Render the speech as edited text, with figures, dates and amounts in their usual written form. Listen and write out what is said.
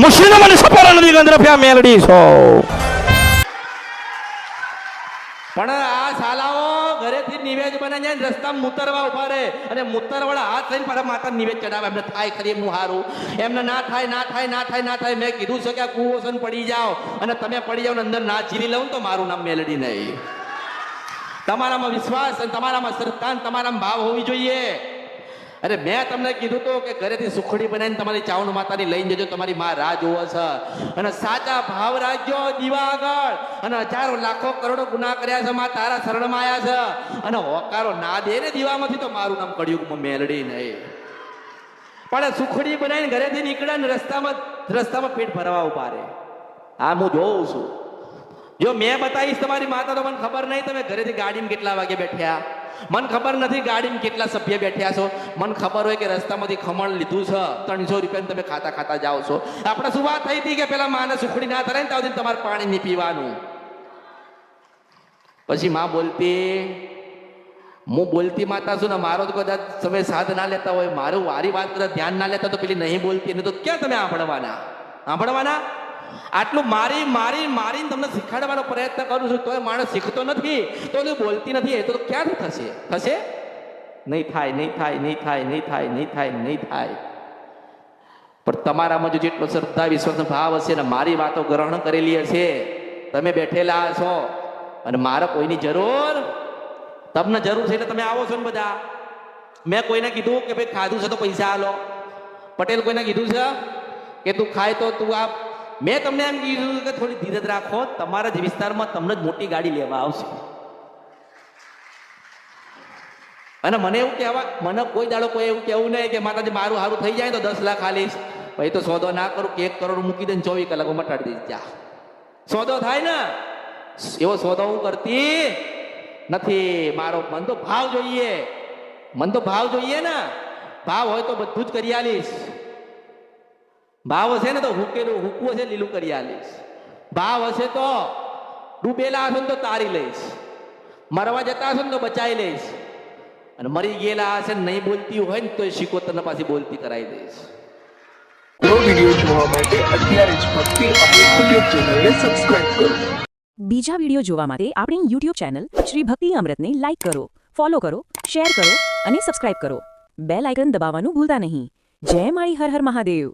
મુશ્લિમ મને સપોરા નદી ગંદ્રફ્યા મેલડી છો. પણ આ શાલાઓ ઘરેથી નિવેદ બને જાય ને રસ્તામાં મુતરવા ઉભા રહે અને મુતરવાળા હાથ થઈને પાછા માતા નિવેદ ચડાવે. એમને થાય ખરી એમનું હારું, એમને ના થાય ના થાય ના થાય ના થાય. મેં કીધું છે કે આ કુઓસન પડી જાઓ અને તમે પડી જાઓ ને અંદર ના જીરી લઉં તો મારું નામ મેલડી નહીં. તમારામાં વિશ્વાસ અને તમારામાં શ્રદ્ધા અને તમારામાં ભાવ હોવી જોઈએ. અરે મેં તમને કીધું તો કે ઘરેથી સુખડી બનાવીને તમારી ચાવણ માતાની લઈને જજો, તમારી માં રાહ જોવે છે. અને સાચા ભાવ રાખજો દીવા આગળ. અને હજારો લાખો કરોડો ગુનાહ કર્યા છે, માં તારા શરણમાં આવ્યા છે. અને હોકારો ના દે ને દીવામાંથી તો મારું નામ કળિયુગમાં મેલડી નહીં. પણ સુખડી બનાવીને ઘરેથી નીકળે ને રસ્તામાં પેટ ભરવા ઉભા રહે. હા હું જોઉં છું. જો મેં બતાવીશ તમારી માતા તો મને ખબર નહીં તમે ઘરેથી ગાડીમાં કેટલા વાગે બેઠ્યા, મને ખબર નથી ગાડીમાં કેટલા સભ્ય બેઠ્યા છો. મને ખબર હોય કે રસ્તામાંથી ખમણ લીધું છે 300 રૂપિયાનું, તમે ખાતા ખાતા જાઓ છો. આપણે શું વાત થઈ હતી કે પેલા માને સુખડી ના થાય ને ત્યાં સુધી તમારે પાણી નહીં પીવાનું. પછી માં બોલતી, હું બોલતી માતા છું ને, મારો તો કદાચ તમે સાથ ના લેતા હોય, મારું વારી વાત કદાચ ધ્યાન ના લેતા તો પેલી નહીં બોલતી એને તો ક્યાં તમે સાંભળવાના. આટલું મારી મારી મારીને તમને શીખવાડવાનો પ્રયત્ન કરું છું તોય માણસ શીખતો નથી, તો એ બોલતી નથી. એ તો ક્યાંથી થશે? નહીં થાય નહીં થાય નહીં થાય નહીં થાય નહીં થાય નહીં થાય. પણ તમારામાં જો જેટલો શ્રદ્ધા વિશ્વાસનો ભાવ હશે ને, મારી વાતો ગ્રહણ કરેલી હશે, તમે બેઠેલા છો અને મારે કોઈની જરૂર, તમને જરૂર છે એટલે તમે આવો છો ને બધા. મેં કોઈને કીધું કે ભાઈ ખાધું છે તો પૈસા આલો. પટેલ કોઈને કીધું છે કે તું ખાય તો તું આપ. મેં તમને એમ કીધું કે થોડી ધીરજ રાખો, તમારા જ વિસ્તારમાં તમને જ મોટી ગાડી લેવા આવશે. અને મને એવું કહેવા, મને કોઈ દાડો કોઈ એવું કહેવું નહીં કે માતાજી મારું સારું થઈ જાય તો 10 લાખ આલીશ. ભાઈ તો સોદો ના કરું કે 1 કરોડ મૂકી દે 24 કલાકમાં મટાડી દઈશ. જા સોદો થાય ને એવો સોદો હું કરતી નથી. મારો મન તો ભાવ જોઈએ, મન તો ભાવ જોઈએ ને. ભાવ હોય તો બધું જ કરી આલીશ. ભાવ હશે ને તો હુકવું હશે લીલું કરી આલીશ. ભાવ હશે તો ડૂબેલા હશે ને તો તારી લઈશ, મરવા જતા હશે ને તો બચાવી લઈશ, અને મરી ગયેલા હશે ને નહીં બોલતી હોય ને તો એ શિકોતરને પાછી બોલતી કરાવી દઈશ. વિડિયો જોવા માટે અત્યારે જ ભક્તિ અમૃત યુટ્યુબ ચેનલને સબસ્ક્રાઇબ કરો. બીજા વિડિયો જોવા માટે આપણી યુટ્યુબ ચેનલ શ્રી ભક્તિ અમૃતને લાઇક કરો, ફોલો કરો, શેર કરો અને સબસ્ક્રાઇબ કરો. બેલ આઇકન દબાવવાનું ભૂલતા નહીં. જય માળી હર હર મહાદેવ.